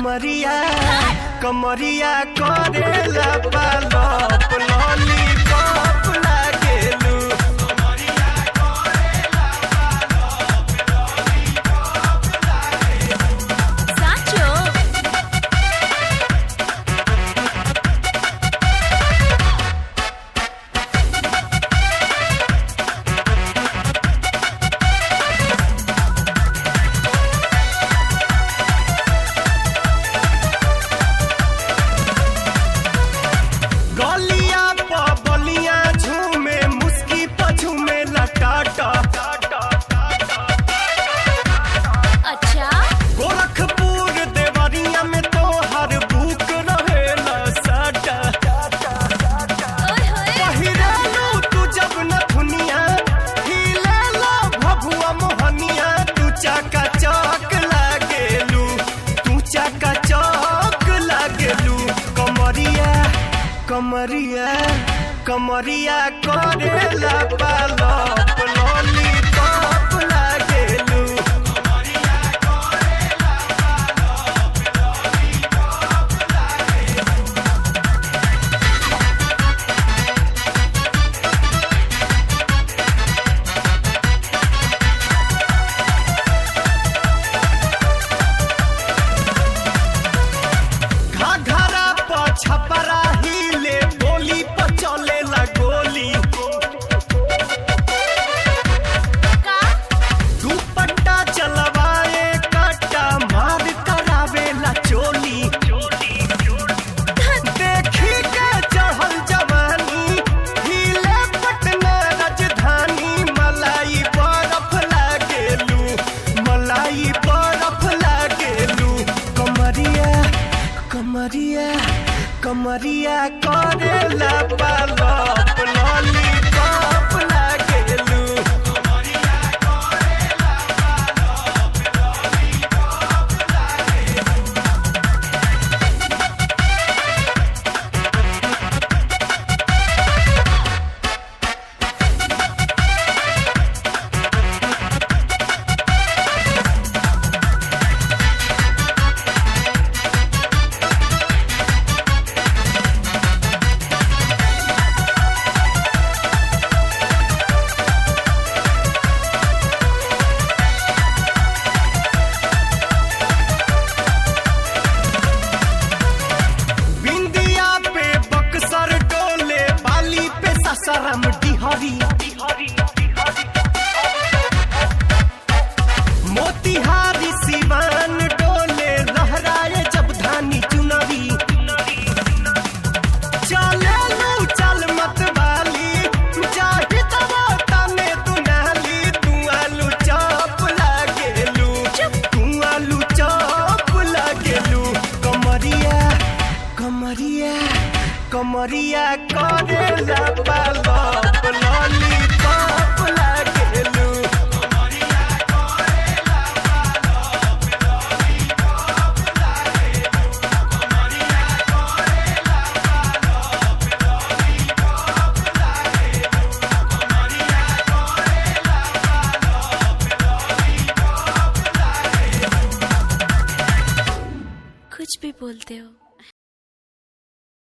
कमरिया कमरिया करेला पालप लॉलीपॉप लागेलू। कमरिया कमरिया करेला पालप लॉलीपॉप लागेलू। घाघरा पर छपरा कमरिया करेला पालप लॉलीपॉप लागेलू। मोतिहारी सिवान डोले लहराए जब धानी चुनरी। चलेलू चल मत वाली जाहि तबो तने दुनाली। तू आलू चॉप लागेलू तू आलू चॉप लागेलू। कमरिया कमरिया कमरिया करेला पालप लॉलीपॉप लागेलू। कुछ भी बोलते हो।